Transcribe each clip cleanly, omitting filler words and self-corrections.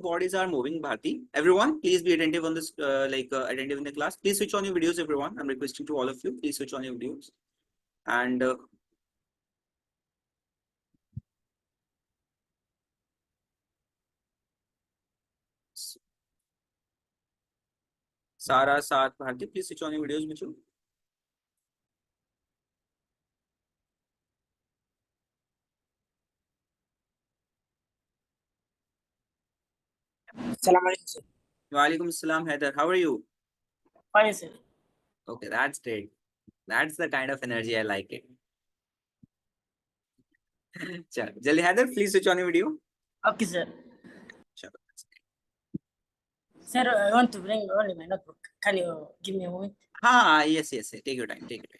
bodies are moving, Bharti. Everyone, please be attentive on this, attentive in the class. Please switch on your videos, everyone. I'm requesting to all of you, please switch on your videos. And Sara, Saat, Bharti, please switch on your videos, Michu. Assalamu alaikum, sir. Walaikum Assalam, Heather. How are you? Fine, sir. Okay, that's great. That's the kind of energy I like it. Chalo. Jaldi, Heather, please switch on your video. Okay, sir. Chalo. Sir, I want to bring only my notebook. Can you give me a moment? Yes. Take your time. Take your time.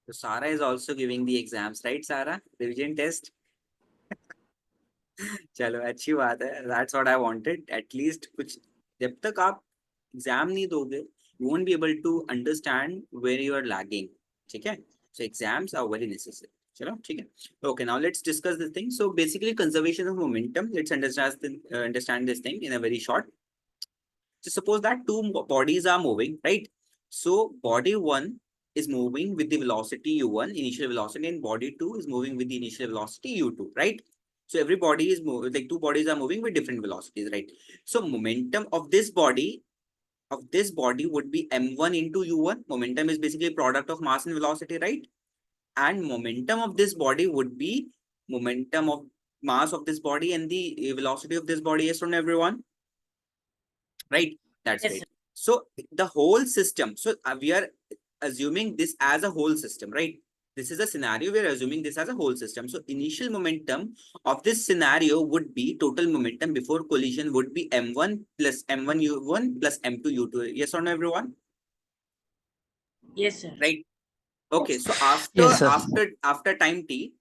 So Sara is also giving the exams, right, Sara? Revision test. चलो अच्छी बात है. That's what I wanted. At least कुछ जब तक आप exam नहीं दोगे, you won't be able to understand where you are lagging. ठीक है? So exams are very necessary. चलो ठीक है. Okay, now let's discuss this thing. So basically conservation of momentum. Let's understand this thing in a very short. So suppose that two bodies are moving, right? So body one is moving with the velocity u1, initial velocity, and body two is moving with the initial velocity u2, right? So every body is moving, like two bodies are moving with different velocities, right? So momentum of this body would be m1 into u1. Momentum is basically a product of mass and velocity, right? And momentum of this body would be momentum of mass of this body and the velocity of this body. Yes or no, everyone? Right? That's Yes, great. sir. So the whole system, so we are assuming this as a whole system, right? This is a scenario, we're assuming this as a whole system. So initial momentum of this scenario would be total momentum before collision would be m1 plus m1 u1 plus m2 u2. Yes or no, everyone? Yes, sir. Right? Okay, so Yes, sir. after time t,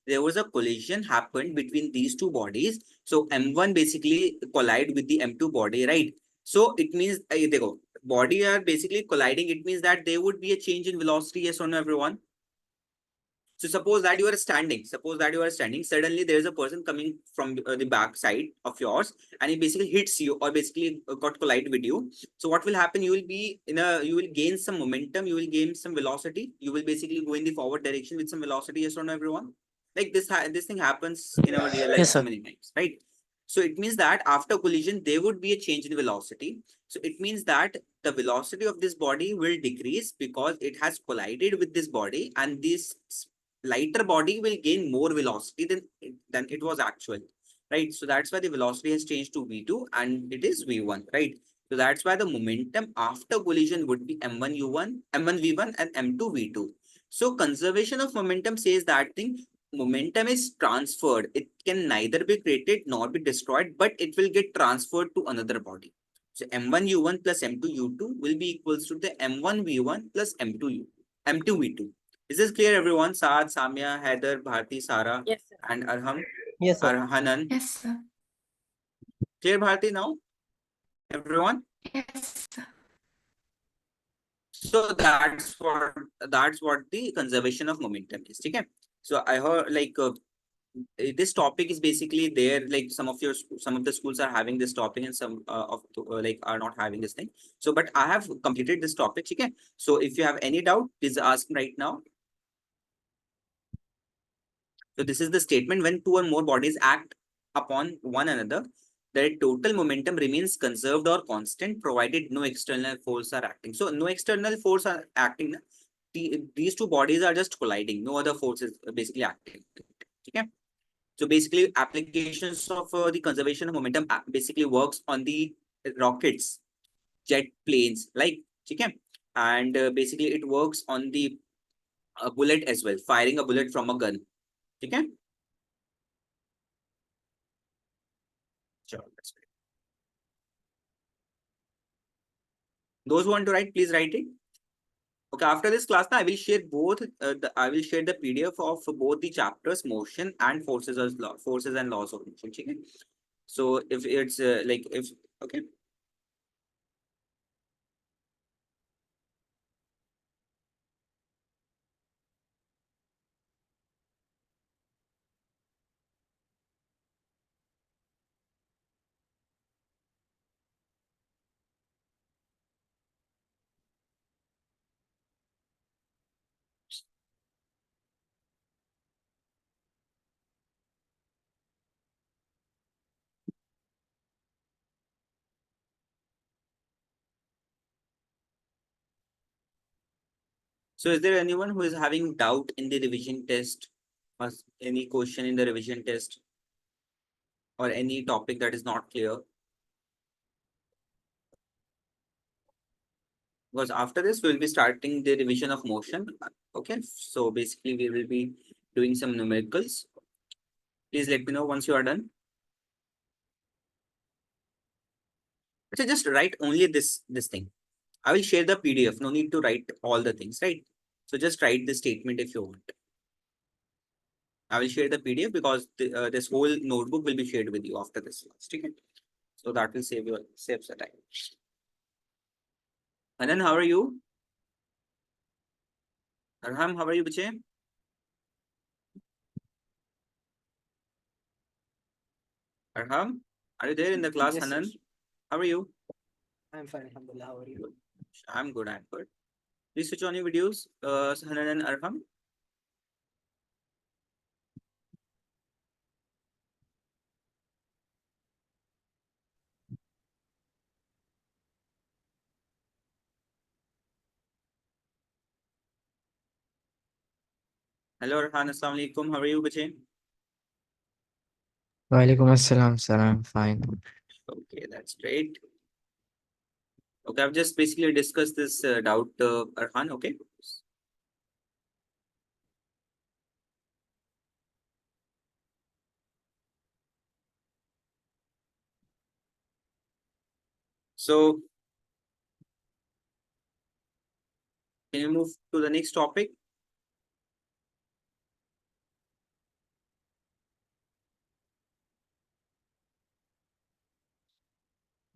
there was a collision happened between these two bodies. So m1 basically collide with the m2 body, right? So it means they go body are basically colliding. It means that there would be a change in velocity. Yes or no, everyone? So suppose that you are standing. Suddenly there is a person coming from the back side of yours, and he basically hits you or basically got collide with you. So what will happen? You will gain some momentum. You will gain some velocity. You will basically go in the forward direction with some velocity. Yes or no, everyone? Like this thing happens in our real life Yes, so sir. many times, right? So it means that after collision, there would be a change in velocity. So it means that the velocity of this body will decrease because it has collided with this body, and this lighter body will gain more velocity than it was actual, right? So that's why the velocity has changed to v2 and it is v1, right? So that's why the momentum after collision would be m1 u1, m1 v1 and m2 v2. So conservation of momentum says that thing, momentum is transferred. It can neither be created nor be destroyed, but it will get transferred to another body. So m1 u1 plus m2 u2 will be equals to the m1 v1 plus m2 v2. Is this clear, everyone? Saad, Samya, Heather, Bharti, Sara, Yes, sir. and Arham, Yes, sir. Arhanan. Yes, sir. Clear, Bharti, now? Everyone? Yes, sir. So that's what the conservation of momentum is. Okay. So I heard this topic is basically there. Like some of the schools are having this topic, and some are not having this thing. So, but I have completed this topic. Okay. So if you have any doubt, please ask right now. So this is the statement: when two or more bodies act upon one another, their total momentum remains conserved or constant, provided no external force are acting. So no external force are acting. These two bodies are just colliding. No other force is basically acting. Okay. So basically, applications of the conservation of momentum basically works on the rockets, jet planes, like okay, and basically it works on the bullet as well, firing a bullet from a gun. Okay. Sure, that's great. Those who want to write, please write it. Okay, after this class, I will share both. I will share the PDF of both the chapters, motion and forces and laws of motion. Okay? So if it's like if okay. So is there anyone who is having doubt in the revision test or any question in the revision test or any topic that is not clear? Because after this, we'll be starting the revision of motion. Okay, so basically we will be doing some numericals. Please let me know once you are done. So just write only this thing. I will share the PDF. No need to write all the things, right? So just write the statement if you want. I will share the PDF because this whole notebook will be shared with you after this class. Okay? So that will save the time. Anan, how are you? Arham, how are you, Bache? Arham, are you there in the class, Yes, Hanan? yes. How are you? I'm fine, Alhamdulillah. How are you? Good. I'm good, I'm good. Please switch on your videos, Hanan and Arham. Hello, Arhan. Assalamu alaikum. How are you, Bache? Walaikum assalam, sir. I'm fine. Okay, that's great. Okay, I've just basically discussed this doubt, Arhan. Okay. So, can you move to the next topic?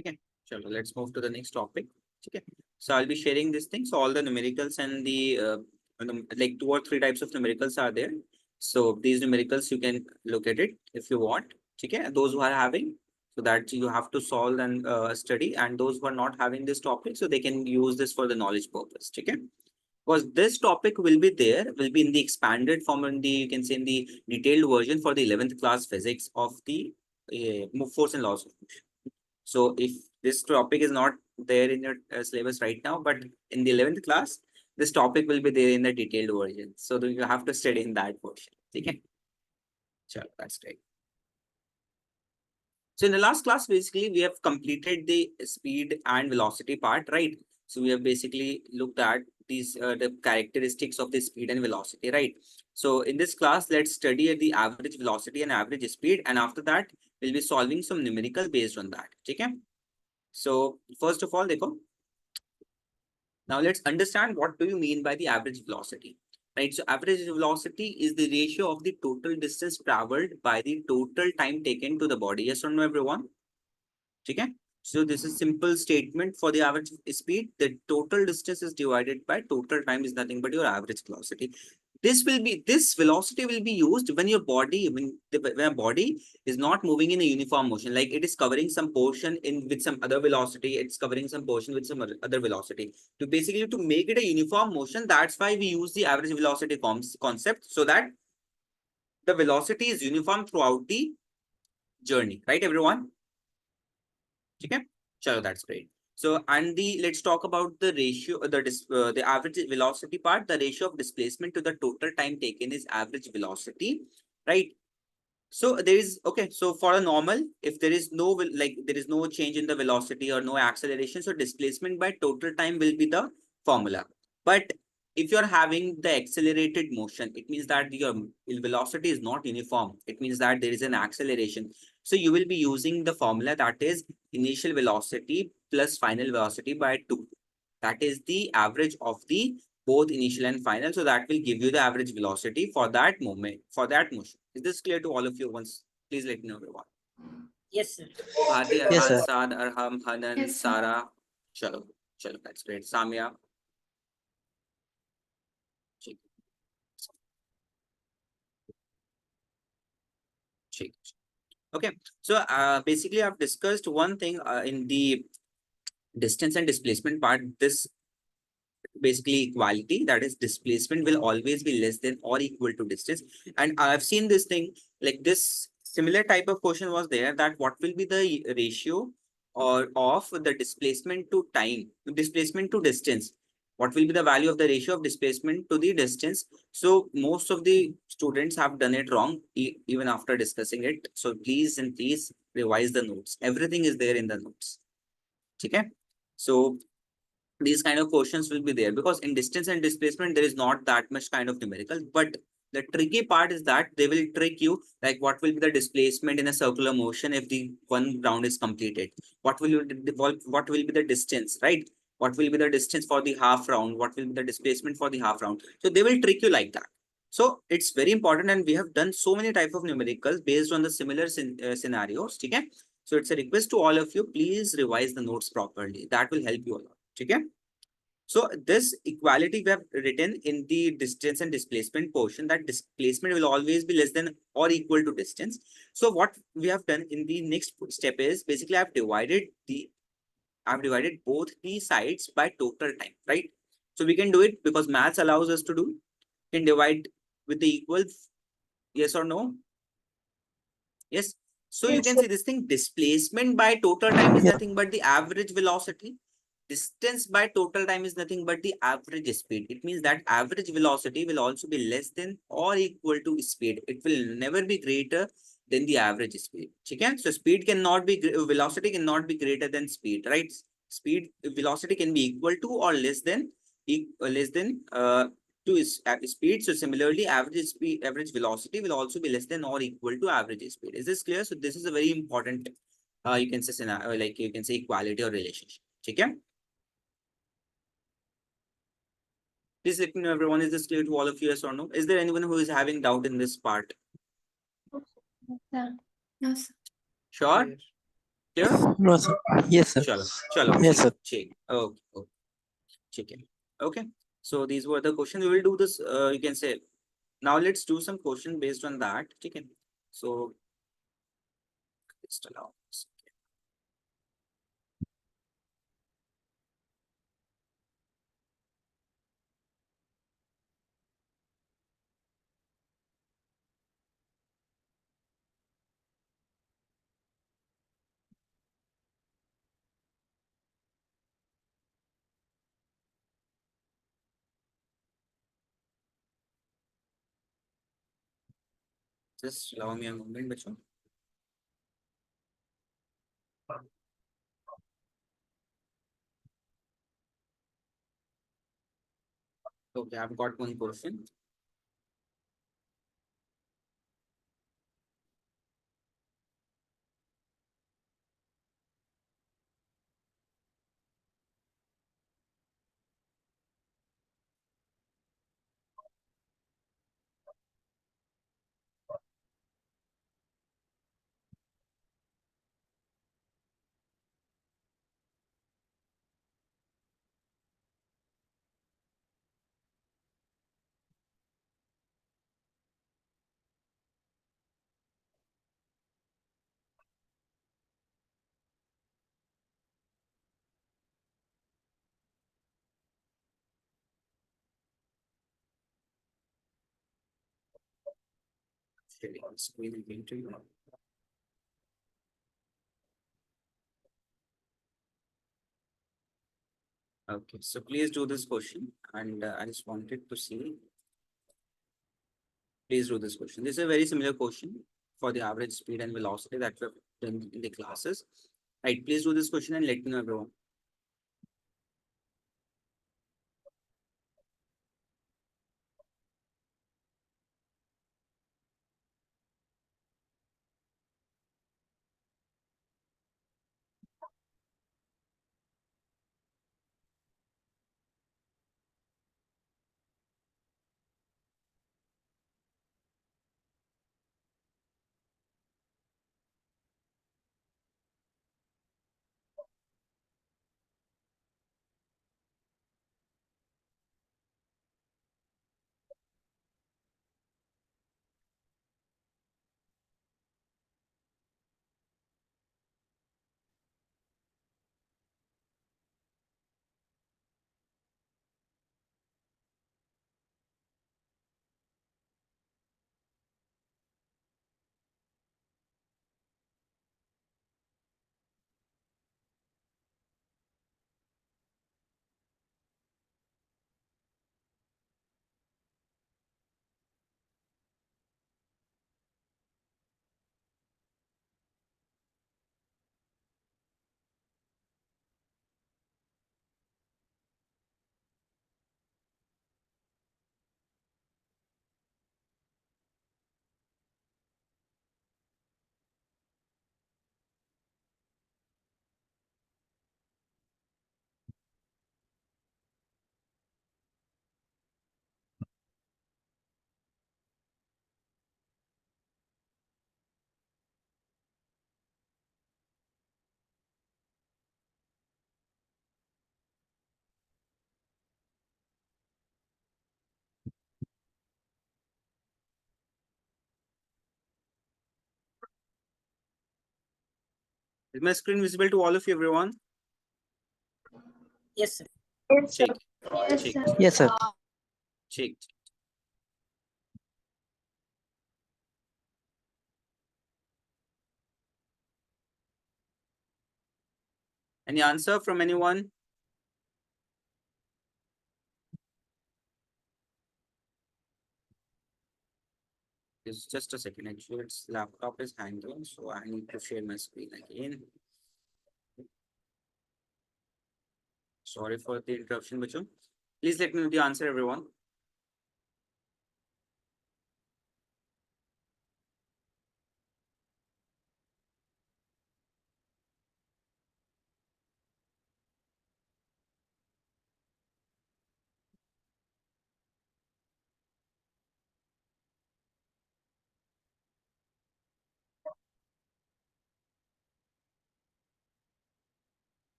Okay, sure. Let's move to the next topic. Okay. So I'll be sharing these things. So all the numericals and like 2 or 3 types of numericals are there. So these numericals you can look at it if you want. Okay. Those who are having, so that you have to solve and study, and those who are not having this topic, so they can use this for the knowledge purpose. Okay. Because this topic will be there, will be in the expanded form, in the you can say in the detailed version for the 11th class physics of the force and laws of motion. So if this topic is not there in your syllabus right now, but in the 11th class, this topic will be there in the detailed version. So you have to study in that portion. Okay, sure, that's great. So in the last class, basically, we have completed the speed and velocity part, right? So we have basically looked at these the characteristics of the speed and velocity, right? So in this class, let's study the average velocity and average speed, and after that, we'll be solving some numerical based on that. Okay. So first of all, देखो, now let's understand what do you mean by the average velocity, right? So average velocity is the ratio of the total distance traveled by the total time taken to the body. Yes or no, everyone? Okay. So this is simple statement for the average speed. The total distance is divided by total time is nothing but your average velocity. This velocity will be used when your body when a body is not moving in a uniform motion, like it is covering some portion in with some other velocity, it's covering some portion with some other velocity. To basically to make it a uniform motion, that's why we use the average velocity concept, so that the velocity is uniform throughout the journey, right, everyone? Okay, sure, that's great. So, and the let's talk about the ratio, the average velocity part. The ratio of displacement to the total time taken is average velocity, right? So there is okay. So for a normal, if there is no like there is no change in the velocity or no acceleration, so displacement by total time will be the formula. But if you're having the accelerated motion, it means that your velocity is not uniform. It means that there is an acceleration. So you will be using the formula that is initial velocity plus final velocity by 2. That is the average of the both initial and final. So that will give you the average velocity for that moment, for that motion. Is this clear to all of you? Once, please let me know everyone. Yes, sir. Hadi, Yes, Arhan, sir. Saad, Arham, Hanan, Yes, sir. Sara. Chalo, chalo, that's great. Samya. Cheek, cheek. Okay, so basically, I've discussed one thing in the distance and displacement part. This basically equality, that is displacement will always be less than or equal to distance. And I've seen this thing, like this similar type of question was there, that what will be the ratio or of the displacement to time, displacement to distance, what will be the value of the ratio of displacement to the distance. So most of the students have done it wrong, even after discussing it. So please and please revise the notes, everything is there in the notes. Okay, so these kind of questions will be there, because in distance and displacement there is not that much kind of numerical, but the tricky part is that they will trick you, like what will be the displacement in a circular motion if the one round is completed, what will be the distance, right? What will be the distance for the half round, what will be the displacement for the half round. So they will trick you like that. So it's very important, and we have done so many type of numericals based on the similar scenarios. Okay, so it's a request to all of you, please revise the notes properly, that will help you a lot. Okay, so this equality we have written in the distance and displacement portion, that displacement will always be less than or equal to distance. So what we have done in the next step is, basically I've divided both the sides by total time, right? So we can do it because maths allows us to do. Can divide with the equal, yes or no? Yes. So you Yes, can sir. see this thing, displacement by total time is Yeah. nothing but the average velocity. Distance by total time is nothing but the average speed. It means that average velocity will also be less than or equal to speed. It will never be greater than the average speed. Okay? So speed cannot be, velocity cannot be greater than speed, right? Speed, velocity can be equal to or less than to speed. So similarly, average speed, average velocity will also be less than or equal to average speed. Is this clear? So this is a very important, you can say scenario, like you can say equality or relationship. Okay? Please let me know, everyone, is this clear to all of you, yes or no? Is there anyone who is having doubt in this part? Sir. No, sir. Sure? Clear? No, sir. Yes, sir. Chalo, chalo, Yes, sir. check. Okay, okay, check it. Okay. So these were the questions. We will do this, you can say, now let's do some question based on that. Okay. So just allow us. Just allow me a moment, bachon. Okay, I've got one question. Sharing on screen again to you. Okay, so please do this question, and I just wanted to see. Please do this question. This is a very similar question for the average speed and velocity that we've done in the classes. Right, please do this question and let me know, everyone. Is my screen visible to all of you, everyone? Yes, sir. Check. Yes, Check. sir. Yes, sir. Check. Any answer from anyone? It's just a second. Actually, its laptop is hanging, so I need to share my screen again. Sorry for the interruption, Bachon. Please let me know the answer, everyone.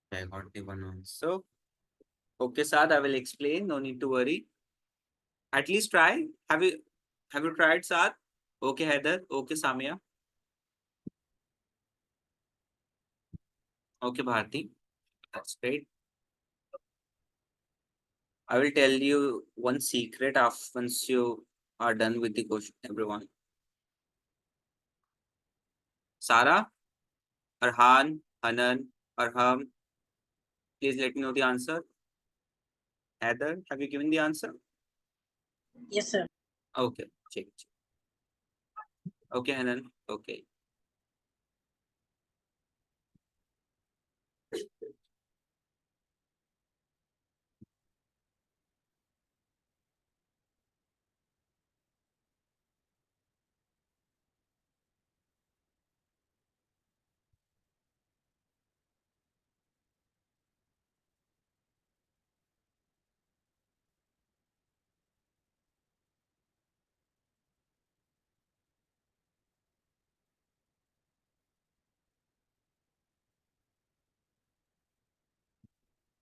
I got the one answer. Okay, Sad, I will explain. No need to worry. At least try. Have you tried, Sad? Okay, Heather. Okay, Samia. Okay, Bharti. That's great. I will tell you one secret after once you are done with the question, everyone. Sarah, Arhan, Hanan, Arham, please let me know the answer. Heather, have you given the answer? Yes, sir. Okay, check. Okay, Hanan. Okay.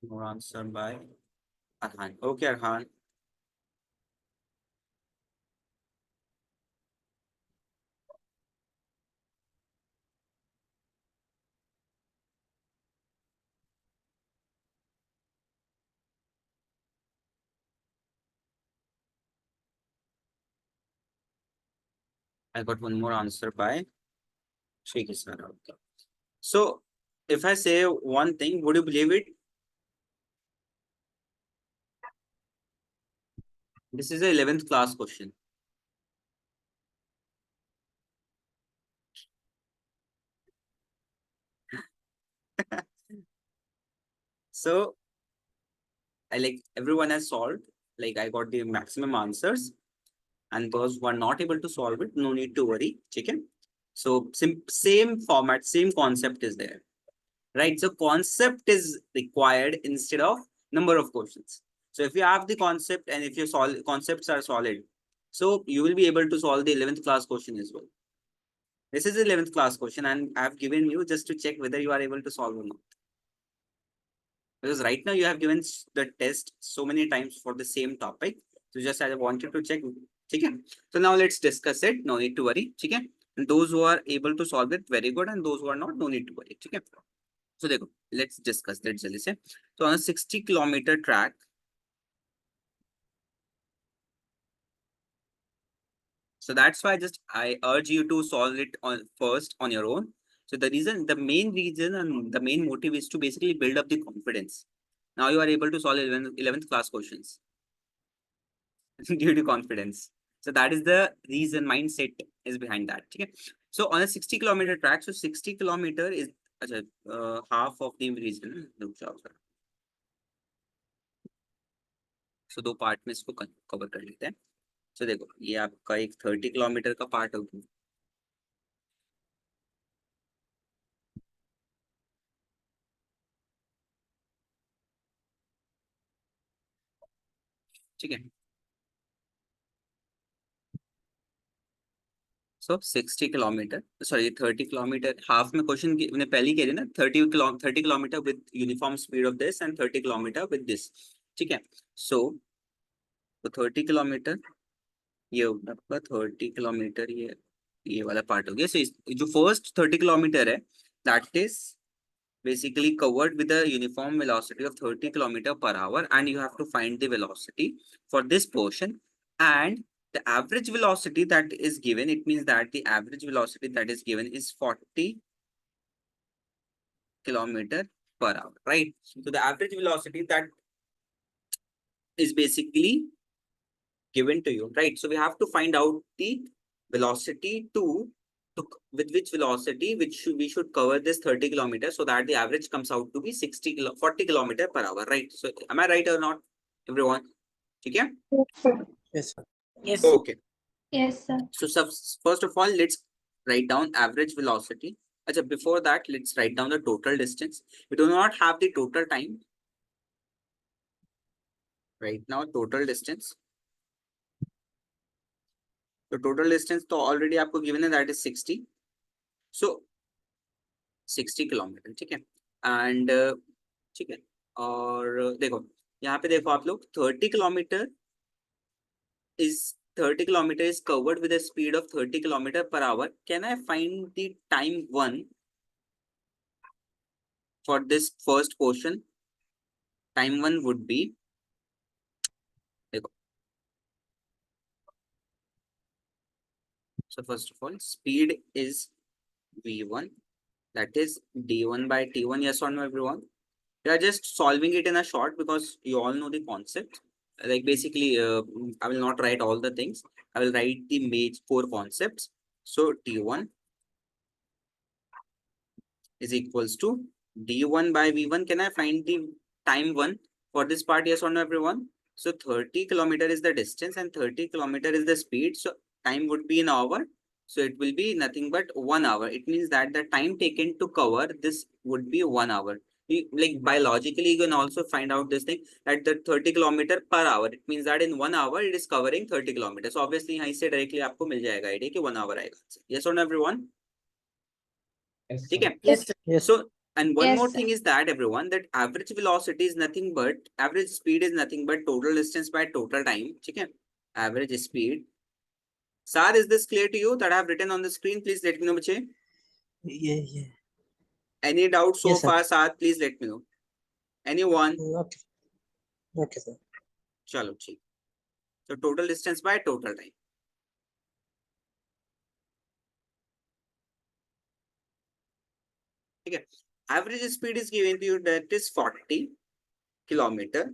More answer by Arhan. Okay, Arhan. I got one more answer by Shriki Sarah. Okay. So, if I say one thing, would you believe it? This is a 11th class question. So, I like everyone has solved. Like I got the maximum answers, and those who are not able to solve it, no need to worry. Chicken. So, same format, same concept is there, right? So, concept is required instead of number of questions. So, if you have the concept and if your concepts are solid, so you will be able to solve the 11th class question as well. This is the 11th class question, and I've given you just to check whether you are able to solve or not. Because right now you have given the test so many times for the same topic. So just I wanted to check. Okay. So now let's discuss it. No need to worry. Okay. And those who are able to solve it, very good. And those who are not, no need to worry. Okay. So देखो, let's discuss that जल्दी से. So on a 60-kilometer track, so that's why I urge you to solve it on first on your own. So the main reason and the main motive is to basically build up the confidence. Now you are able to solve 11th class questions due to confidence. So that is the reason mindset is behind that. Okay. So on a 60-kilometer track, so 60 kilometer is half of the region. So दो part में इसको cover कर लेते हैं. So देखो ये आपका एक 30 किलोमीटर का पार्ट होगा. ठीक है. So 60 kilometer, sorry 30 kilometer. Half में question ने पहले कह दिया ना 30 kilometer with uniform speed of this and 30 kilometer with this. ठीक है. So 30 kilometer ये होगा आपका 30 किलोमीटर ये वाला पार्ट हो गया. So जो first 30 किलोमीटर है that is basically covered with a uniform velocity of 30 kilometer per hour, and you have to find the velocity for this portion and the average velocity that is given. It means that the average velocity that is given is 40 kilometer per hour, right? So the average velocity that is basically given to you, right? So we have to find out the velocity to with which velocity we should cover this 30 kilometers so that the average comes out to be 40 kilometer per hour, right? So am I right or not, everyone? Okay. Yes, sir. Yes. Okay. Yes, sir. So first of all, let's write down average velocity. Achha, before that, let's write down the total distance. We do not have the total time right now. Total distance. The total distance तो already आपको given है, that is 60. So 60 kilometre, ठीक है. And ठीक है. और देखो यहाँ पे देखो आप लोग 30 kilometer is covered with a speed of 30 kilometer per hour. Can I find the time 1 for this first portion? Time 1 would be, देखो, so first of all, speed is v1, that is d1 by t1. Yes or no, everyone? We are just solving it in a short because you all know the concept. Like basically, I will not write all the things. I will write the major 4 concepts. So t1 is equals to d1 by v1. Can I find the time 1 for this part? Yes or no, everyone? So 30 kilometer is the distance and 30 kilometer is the speed. So time would be in hour. So it will be nothing but 1 hour. It means that the time taken to cover this would be 1 hour. Like biologically, you can also find out this thing at the 30 kilometer per hour. It means that in 1 hour it is covering 30 kilometers. So obviously यहाँ से directly आपको मिल जाएगा idea कि 1 hour आएगा. Yes or no, everyone? Yes, ठीक है. Yes, sir. Yes. So, and one Yes, more sir. thing is that everyone, that average velocity is nothing but, average speed is nothing but total distance by total time. Okay? Average speed. Sir, is this clear to you that I have written on the screen? Please let me know, bache. Yeah. Any doubt so Yes, sir. far, sir? Please let me know. Anyone? Okay. Okay, sir. Chalo, cheek. So total distance by total time. Okay. Average speed is given to you, that is 40 kilometer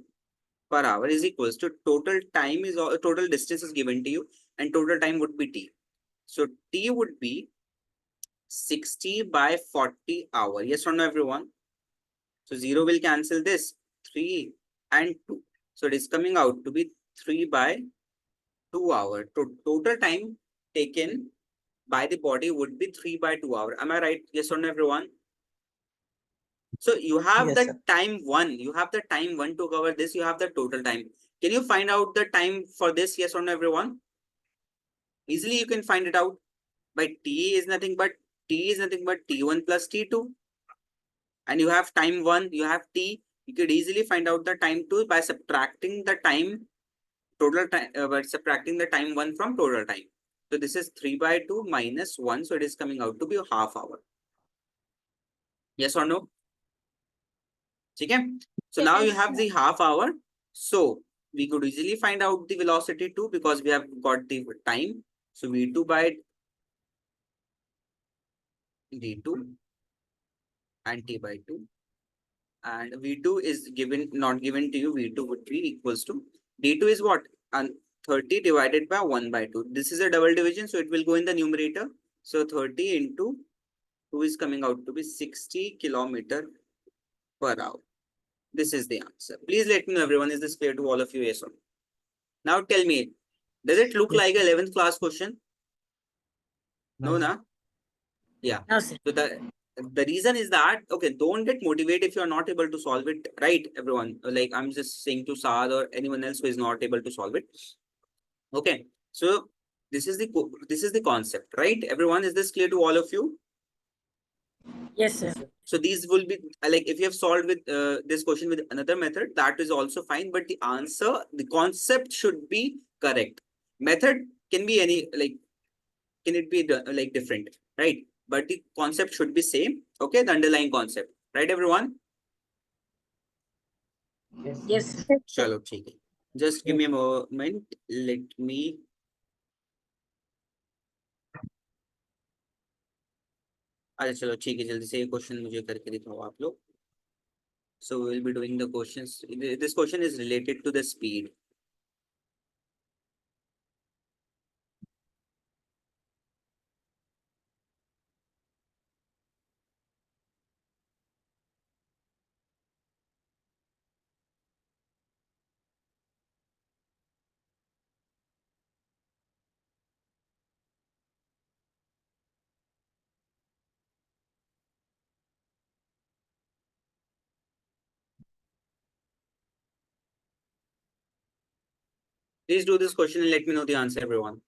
per hour is equals to total time is total distance is given to you and total time would be t. So t would be 60 by 40 hour. Yes or no, everyone? So 0 will cancel this, 3 and 2. So it is coming out to be 3 by 2 hour. Total time taken by the body would be 3 by 2 hour. Am I right? Yes or no, everyone? So you have Yes, the sir. time 1. You have the time 1 to cover this. You have the total time. Can you find out the time for this? Yes or no, everyone? Easily you can find it out. By t is nothing but t1 plus t2. And you have time 1, you have t. You could easily find out the time 2 by subtracting the time total time, by subtracting the time 1 from total time. So this is 3 by 2 minus 1. So it is coming out to be a half hour. Yes or no? Okay. So now you Yes, have the half hour. So we could easily find out the velocity too because we have got the time. So v2 by d2 and t by 2. And v2 is given, not given to you. V2 would be equals to d2 is what? And 30 divided by 1 by 2. This is a double division, so it will go in the numerator. So 30 into 2 is coming out to be 60 kilometer per hour. This is the answer. Please let me know, everyone. Is this clear to all of you? Yes or no? Now tell me, does it look Yes, like sir. 11th class question? No, No, na? Yeah. No, sir. So the reason is that, okay, don't get motivated if you're not able to solve it, right, everyone? Like I'm just saying to Saad or anyone else who is not able to solve it. Okay, so this is the concept, right? Everyone, is this clear to all of you? Yes, sir. So these will be like, if you have solved with this question with another method, that is also fine. But the answer, the concept should be correct. Method can be any, like, can it be like different, right? But the concept should be same. Okay, the underlying concept, right, everyone? Yes, sir. Chalo, ठीक है. Just give me a moment. Let me. अच्छा चलो ठीक है, जल्दी से ये question मुझे करके दिखाओ आप लोग. So we will be doing the questions. This question is related to the speed. Please do this question and let me know the answer, everyone.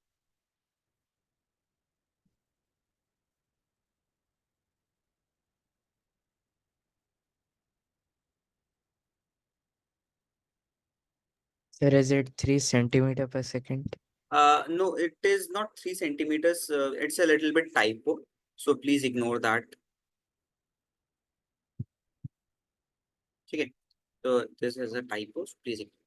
Sir, is it 3 centimeter per second? No, it is not 3 centimeters. It's a little bit typo. So please ignore that. Okay. So this is a typo. So please ignore.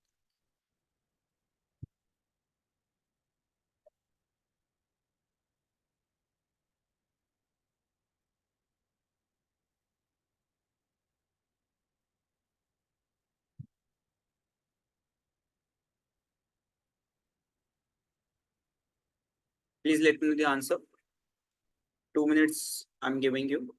Please let me know the answer. 2 minutes I'm giving you.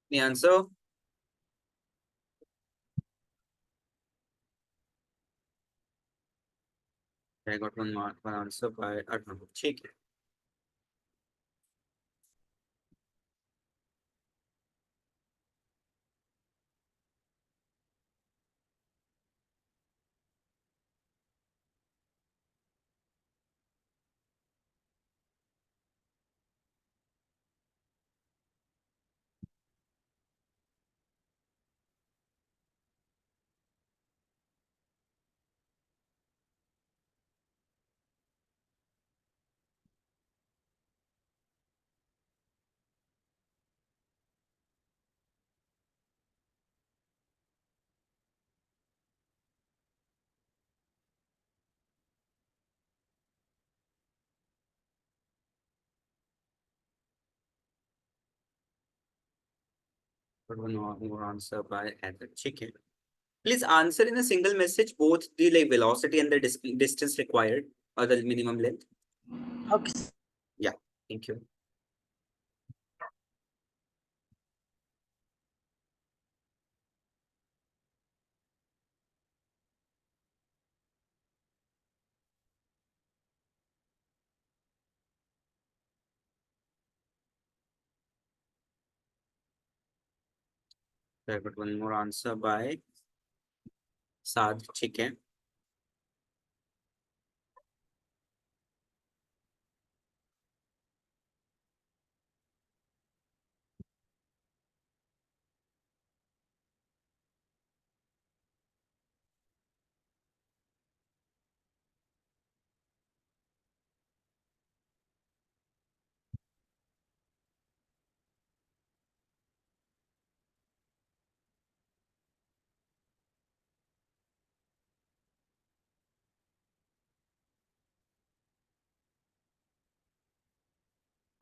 The answer. I got one mark, one answer by Arnav. ठीक है. But one more answer by Heather. ठीक है. Please answer in a single message both the like velocity and the distance required or the minimum length. Okay, sir. Yeah, thank you. I got one more answer by Sad Chicken.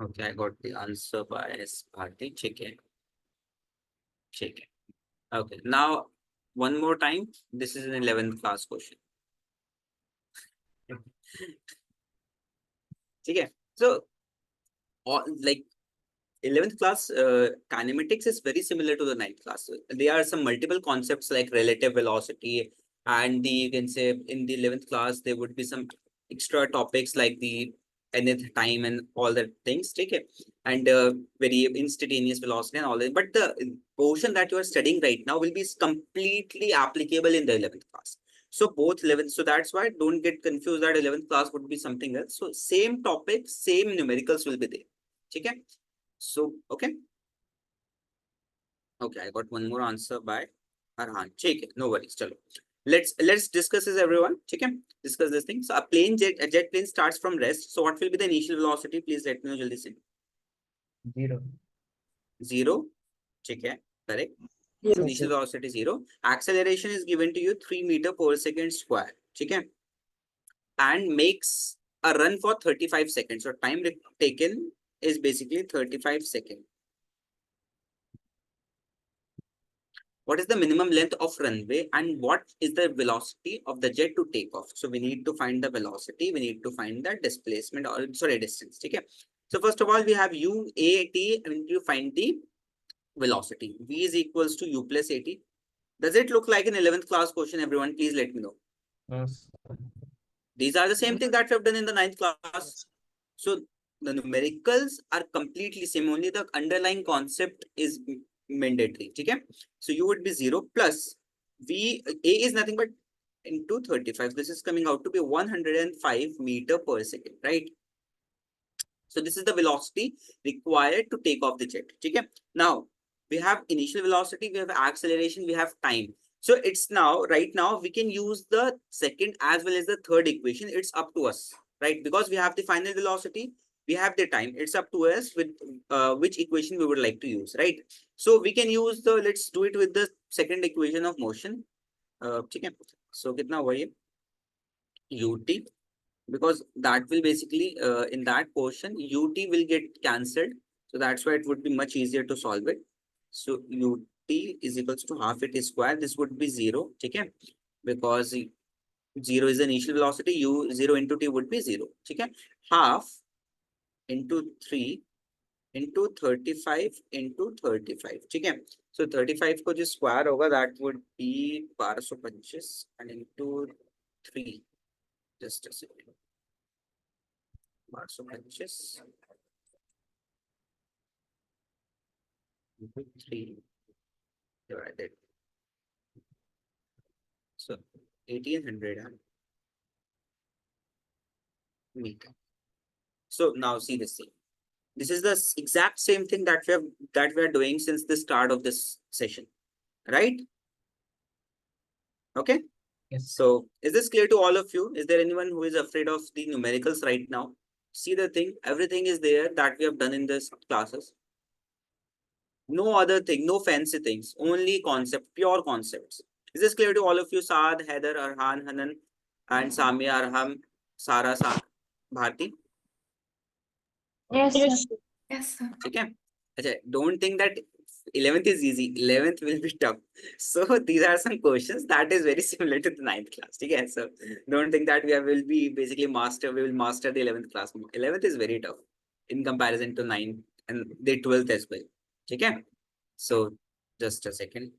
Okay, I got the answer by Bharti Chicken. Chicken. Okay, now one more time. This is an 11th class question. Okay, so like 11th class kinematics is very similar to the 9th class. There are some multiple concepts like relative velocity, and you can say in the 11th class there would be some extra topics like the nth time and all that things. Okay, and very instantaneous velocity and all that. But the portion that you are studying right now will be completely applicable in the 11th class. So both 11th, so that's why don't get confused that 11th class would be something else. So same topic, same numericals will be there. Okay. So, okay. Okay, I got one more answer by Arhan. Okay, no worries. Chalo. Let's discuss this, everyone. Okay, discuss this thing. So a jet plane starts from rest. So what will be the initial velocity? Please let me know, jaldi se. 0. 0. Okay, correct. Yes, Initial sir. velocity 0. Acceleration is given to you 3 meter per second square. Okay, and makes a run for 35 seconds. So time taken is basically 35 seconds. What is the minimum length of runway and what is the velocity of the jet to take off? So we need to find the velocity, we need to find the displacement or sorry, distance. Okay. So first of all, we have u, a, t, and we need to find the velocity. V is equals to u plus at. Does it look like an 11th class question? Everyone, please let me know. Yes. These are the same thing that we have done in the 9th class. So the numericals are completely same. Only the underlying concept is mandatory. Okay. So you would be 0 plus V A is nothing but into 35. This is coming out to be 105 meter per second, right? So this is the velocity required to take off the jet. Okay. Now we have initial velocity, we have acceleration, we have time. So it's now, right now, we can use the second as well as the third equation. It's up to us, right? Because we have the final velocity, we have the time. It's up to us with which equation we would like to use, right? So we can use the, let's do it with the second equation of motion. Okay. So kitna hua ye? Ut, because that will basically in that portion ut will get cancelled, so that's why it would be much easier to solve it. So ut is equals to half it square. This would be 0. Okay, because 0 is the initial velocity, u 0 into t would be 0. Okay, half into 3 into 35 into 35. Okay, so 35 को जो square होगा that would be 1225 and into 3. Just a second. 1225 into 3 divided. So 1800 meter. So now see this thing. This is the exact same thing that we are doing since the start of this session, right? Okay. Yes. So is this clear to all of you? Is there anyone who is afraid of the numericals right now? See the thing, everything is there that we have done in this classes. No other thing, no fancy things, only concept, pure concepts. Is this clear to all of you? Saad, Heather, Arhan, Hanan, and Samia, Arham, Sara, Bharti? Yes, sir. Yes, sir. Okay. Okay. Don't think that 11th is easy. 11th will be tough. So these are some questions that is very similar to the 9th class. Okay. So don't think that will be basically we will master the 11th class. 11th is very tough in comparison to 9th and the 12th as well. Okay. So just a second.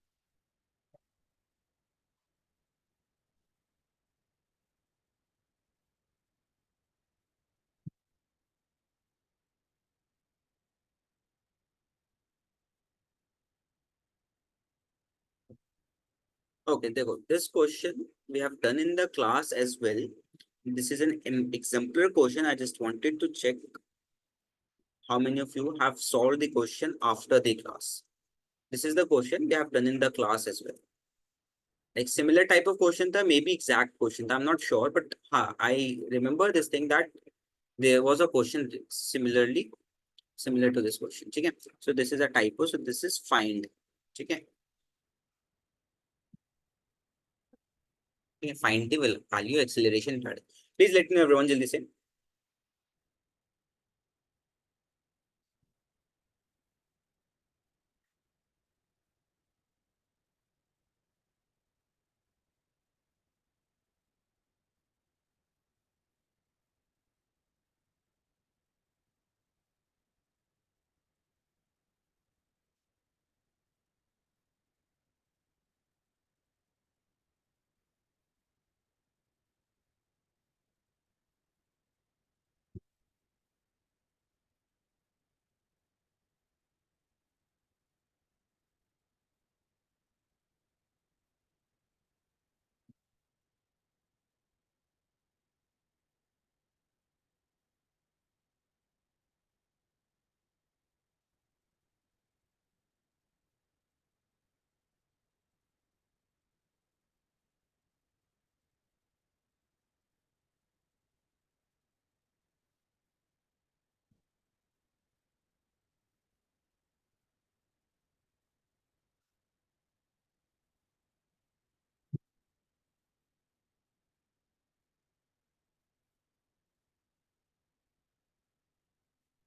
Okay, देखो, this question we have done in the class as well. This is an exemplar question. I just wanted to check how many of you have solved the question after the class. This is the question we have done in the class as well. Like similar type of question, maybe exact question. I'm not sure, but I remember this thing that there was a question similar to this question. Okay? So this is a typo. So this is find. Okay? Find the value acceleration. Please let me know everyone jaldi se.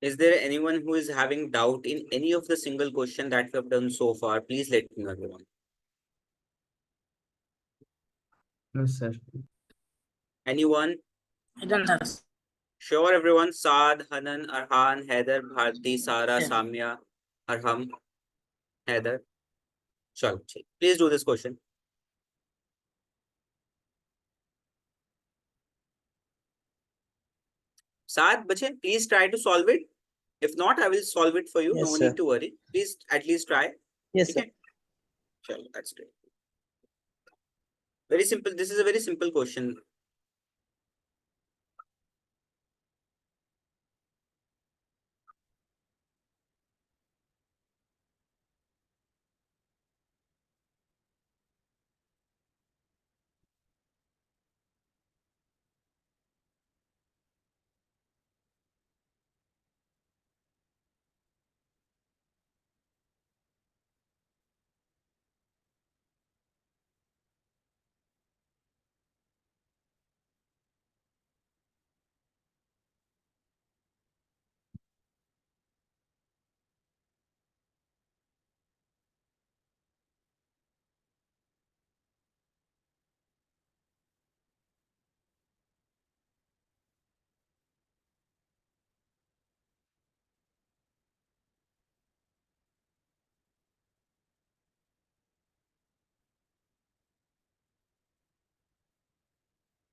Is there anyone who is having doubt in any of the single question that we have done so far? Please let me know everyone. No, sir. Anyone? I don't have. Sure, everyone. Saad, Hanan, Arhan, Heather, Bharti, Sara, Yeah. Samya, Arham, Heather. Chalo, please do this question. Saad, bache, please try to solve it. If not, I will solve it for you. Yes, No sir. need to worry. Please at least try. Yes, sir. Okay? Chalo, that's great. Very simple. This is a very simple question.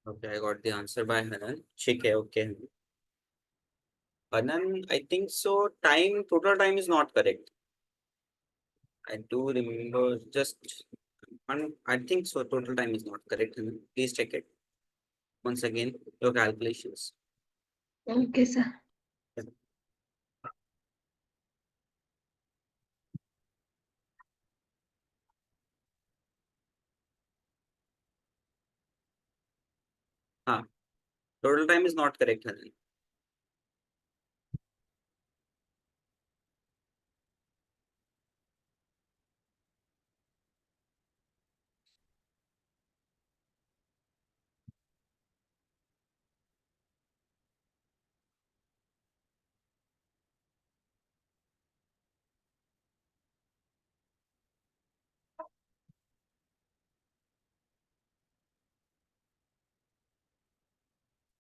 Okay, I got the answer by Hanan. Okay. Hanan, I think so. Total time is not correct. I do remember I think so. Total time is not correct. Hanan. Please check it once again. Your calculations. Okay, sir. Total time is not correct, Hanan.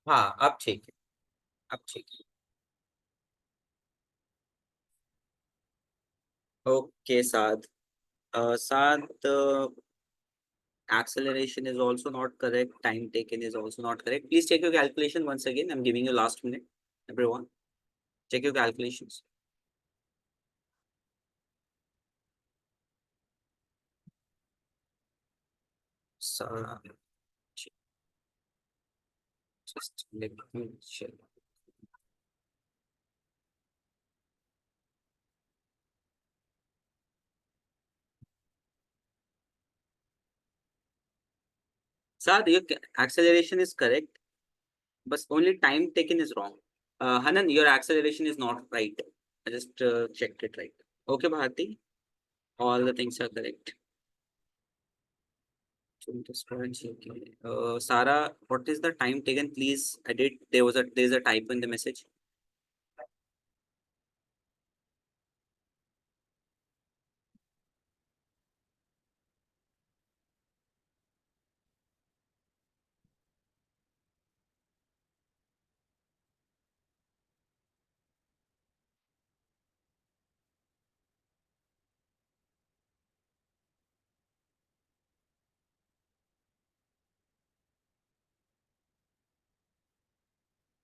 हाँ, अब ठीक है. अब ठीक है. Okay, Saad. Saad, acceleration is also not correct. Time taken is also not correct. Please check your calculation once again. I'm giving you last minute. Everyone, check your calculations. Sara. Just let me check. Sad, your acceleration is correct, but only time taken is wrong. Hanan, your acceleration is not right. I just checked it right. Okay, Bharti, all the things are correct. So just go and check it. Sarah, what is the time taken? Please edit. There's a typo in the message.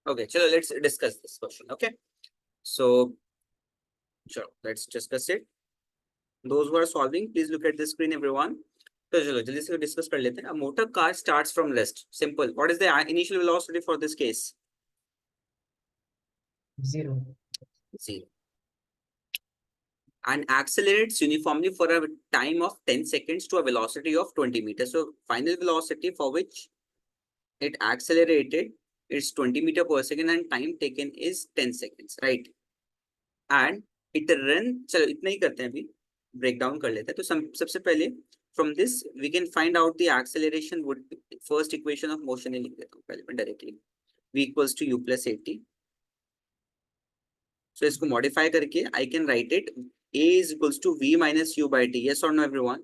Okay, so let's discuss this question. Okay, so sure, let's discuss it. Those who are solving, please look at the screen, everyone. So चलो जल्दी से discuss कर लेते हैं. A motor car starts from rest. Simple. What is the initial velocity for this case? 0. 0. And accelerates uniformly for a time of 10 seconds to a velocity of 20 meters. So final velocity for which it accelerated is 20 meter per second and time taken is 10 seconds, right? And it run, चलो इतना ही करते हैं अभी, break down कर लेते हैं. तो सबसे पहले from this we can find out the acceleration would be first equation of motion लिख देता हूँ पहले मैं directly. V equals to u plus at. So इसको modify करके I can write it a is equals to v minus u by t. Yes or no, everyone?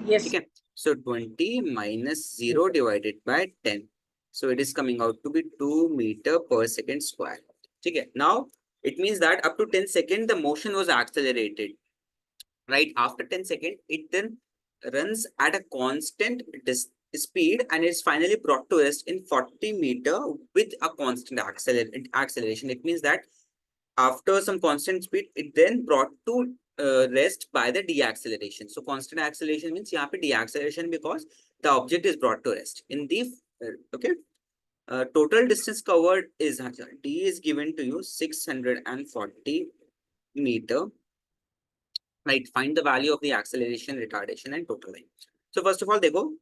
Yes. ठीक है. So 20 minus 0 divided by 10. So it is coming out to be 2 meter per second square. ठीक है. Now it means that up to 10 seconds the motion was accelerated. Right after 10 seconds, it then runs at a constant speed and is finally brought to rest in 40 meter with a constant acceleration. It means that after some constant speed, it then brought to rest by the deceleration. So constant acceleration means यहाँ पे deceleration because the object is brought to rest. In the okay, total distance covered is d is given to you 640 meter. Right, find the value of the acceleration, retardation, and total time. So first of all, देखो,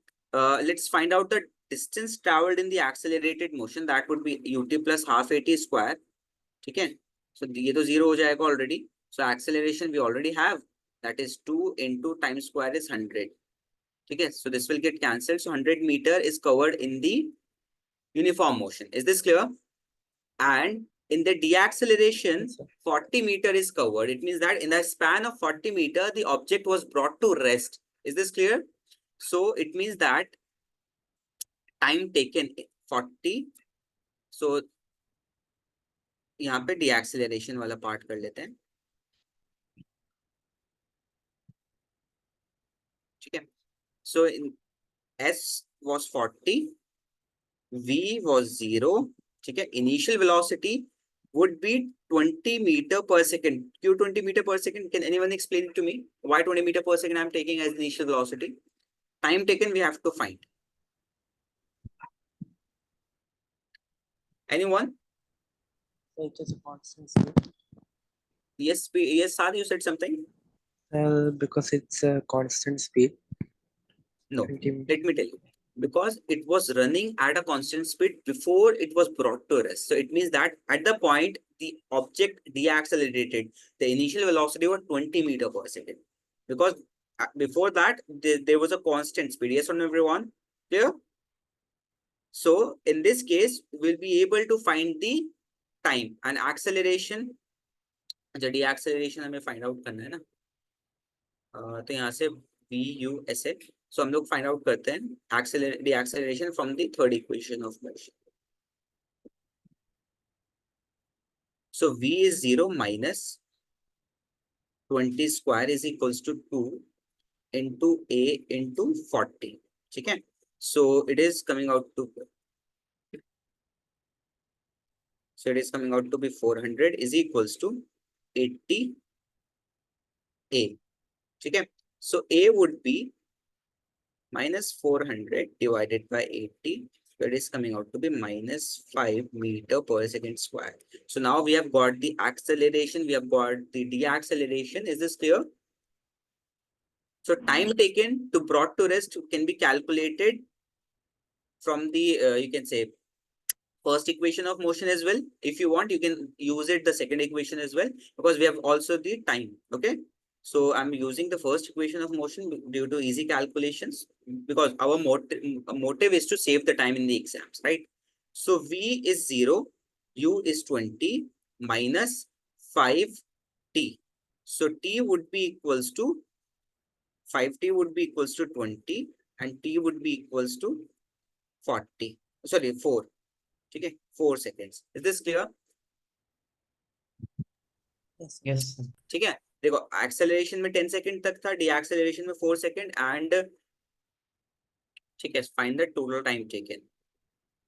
let's find out the distance traveled in the accelerated motion. That would be ut plus half at square. ठीक है? So ये तो 0 हो जाएगा already. So acceleration we already have. That is 2 into time square is 100. ठीक है? So this will get cancelled. So 100 meter is covered in the uniform motion. Is this clear? And in the deacceleration, 40 meter is covered. It means that in the span of 40 meter, the object was brought to rest. Is this clear? So it means that time taken 40. So यहाँ पे deacceleration वाला part कर लेते हैं. ठीक है? So in S was 40, V was 0. ठीक है? Initial velocity would be 20 meter per second. Q 20 meter per second. Can anyone explain it to me? Why 20 meter per second I'm taking as initial velocity? Time taken we have to find. Anyone? It is a constant speed. Yes, yes, Sad, you said something. Because it's a constant speed. No, 20 let me tell you. Because it was running at a constant speed before it was brought to rest. So it means that at the point the object deaccelerated, the initial velocity was 20 meter per second. Because before that, there was a constant speed. Yes or no, everyone? Clear? So in this case, we'll be able to find the time and acceleration. अच्छा deacceleration हमें find out करना है ना. तो यहाँ से VUSA. So हम लोग find out करते हैं deacceleration from the third equation of motion. So V is 0 minus 20 square is equals to 2 into A into 40. ठीक है? So it is coming out to. So it is coming out to be 400 is equals to 80 A. ठीक है? So A would be minus 400 divided by 80. So it is coming out to be minus 5 meter per second square. So now we have got the acceleration, we have got the deacceleration. Is this clear? So time taken to brought to rest can be calculated from the, you can say, first equation of motion as well. If you want, you can use it the second equation as well, because we have also the time. Okay. So I'm using the first equation of motion due to easy calculations, because our motive is to save the time in the exams, right? So V is 0, U is 20 minus 5t. So T would be equals to 5t would be equals to 20 and T would be equals to 40. Sorry, 4. Okay, 4 seconds. Is this clear? Yes. Yes, sir. ठीक है, देखो acceleration में 10 second तक था, deacceleration में 4 second and ठीक है, find the total time taken.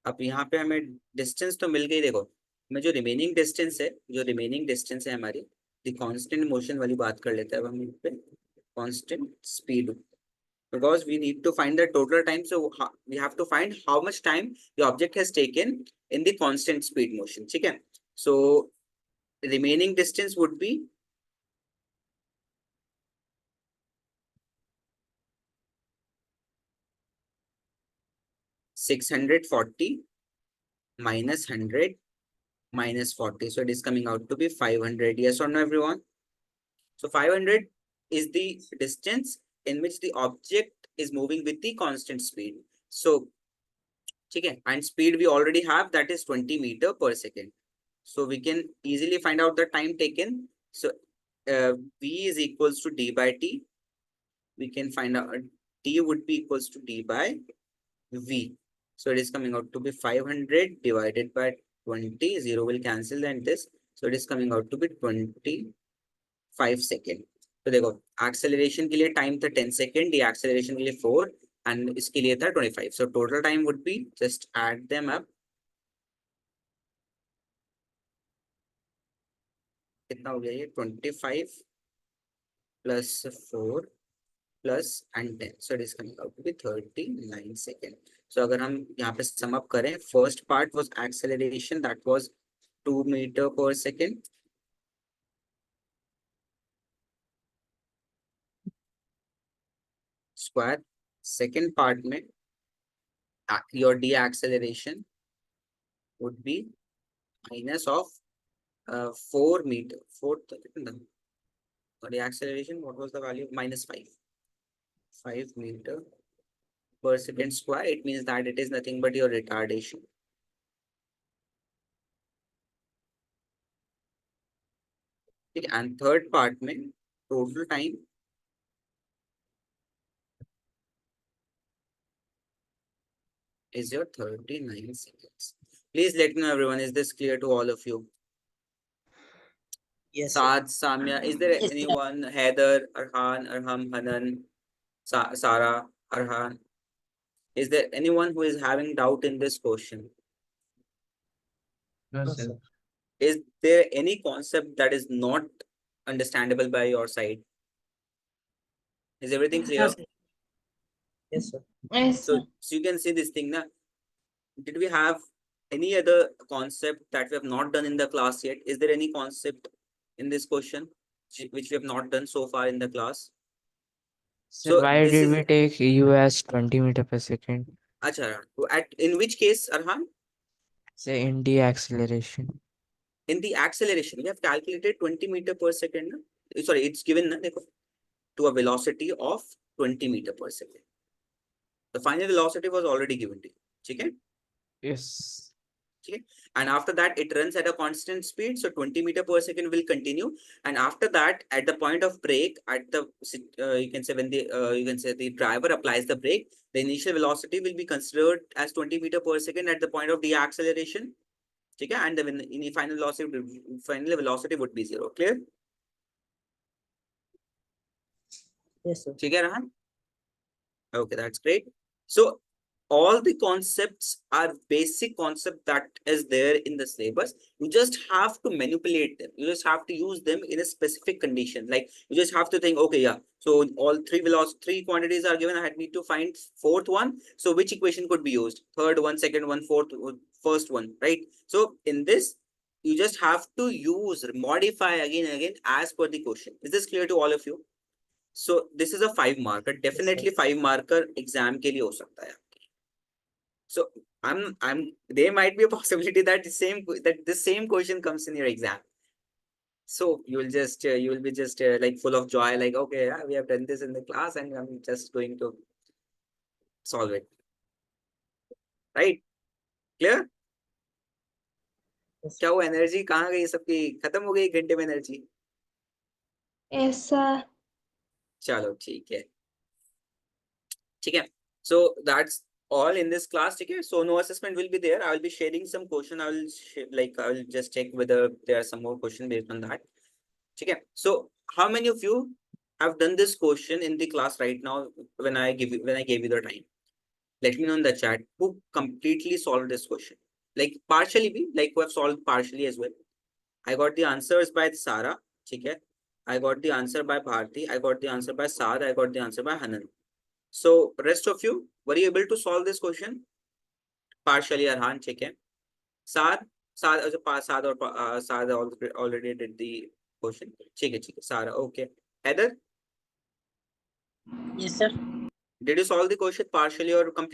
अब यहाँ पे हमें डिस्टेंस तो मिल गई. देखो मैं जो रिमेनिंग डिस्टेंस है हमारी, द कांस्टेंट मोशन वाली बात कर लेते हैं अब हम इस पे. Constant speed, because we need to find the total time, so we have to find how much time the object has taken in the constant speed motion. ठीक है, so remaining distance would be -640 minus 100 minus 40. So it is coming out to be 500. Yes or no, everyone? So 500 is the distance in which the object is moving with the constant speed. So, okay, and speed we already have, that is 20 meter per second. So we can easily find out the time taken. So V is equals to d by t. We can find out t would be equals to d by V. So it is coming out to be 500 divided by 20. 0 will cancel and this. So it is coming out to be 25 second. तो देखो acceleration के लिए time था 10 second, deceleration के लिए 4 and इसके लिए था 25. So total time would be, just add them up, कितना हो गया ये 25 plus 4 plus and 10. So it is coming out to be 39 second. So अगर हम यहाँ पे सम अप करें, first part was acceleration, that was 2 meter per second. Square. Second part में your deacceleration would be minus of 4 meter. 4 the acceleration, what was the value? Minus 5 meter per second square. It means that it is nothing but your retardation. Okay, and third part mein total time is your 39 seconds. Please let me know, everyone, is this clear to all of you? Yes, sir. Saad, Samya, is there Yes, sir. anyone? Heather, Arhan, Arham, Hanan, Sarah, Arhan. Is there anyone who is having doubt in this question? No, No, sir. sir. Is there any concept that is not understandable by your side? Is everything No, clear? sir. Yes, sir. Yes, sir. So you can see this thing now. Did we have any other concept that we have not done in the class yet? Is there any concept in this question which we have not done so far in the class? Sir, So why this did is we take U as 20 meter per second? Acha. In which case, Arhan? Say in deacceleration. In the acceleration, we have calculated 20 meter per second. Na? Sorry, it's given na, dekho, to a velocity of 20 meter per second. The final velocity was already given to you. Okay? Yes. Okay. And after that, it runs at a constant speed. So 20 meter per second will continue. And after that, at the point of brake, at the you can say when the driver applies the brake, the initial velocity will be considered as 20 meter per second at the point of deacceleration. Okay? And the final velocity would be 0. Clear? Yes, sir. Okay, Rahan? Okay, that's great. So all the concepts are basic concept that is there in the syllabus. You just have to manipulate them. You just have to use them in a specific condition. Like you just have to think, okay, yeah. So all three quantities are given. I need to find fourth one. So which equation could be used? Third one, second one, fourth, first one, right? So in this, you just have to use, modify again and again as per the question. Is this clear to all of you? So this is a 5 marker. Definitely 5 marker exam के लिए हो सकता है. So there might be a possibility that the same question comes in your exam. So you will be just like full of joy, like, okay, yeah, we have done this in the class and I'm just going to solve it. Right? Clear? Yes. क्या वो energy कहाँ गई सबकी? खत्म हो गई घंटे में एनर्जी? Yes, sir. चलो ठीक है. ठीक है. So that's all in this class. Okay, so no assessment will be there. I will be sharing some question. I will just check whether there are some more question based on that. Okay, so how many of you have done this question in the class right now when I gave you the time? Let me know in the chat who completely solved this question, like partially be like who have solved partially as well. I got the answers by Sara. Okay, I got the answer by Bharti. I got the answer by Saad. I got the answer by Hanan. So rest of you, were you able to solve this question? Partially, Arhan, check it. Saad, Saad already did the question. Check it, Sara, okay. Heather, Yes, sir. did you solve the question partially or completely?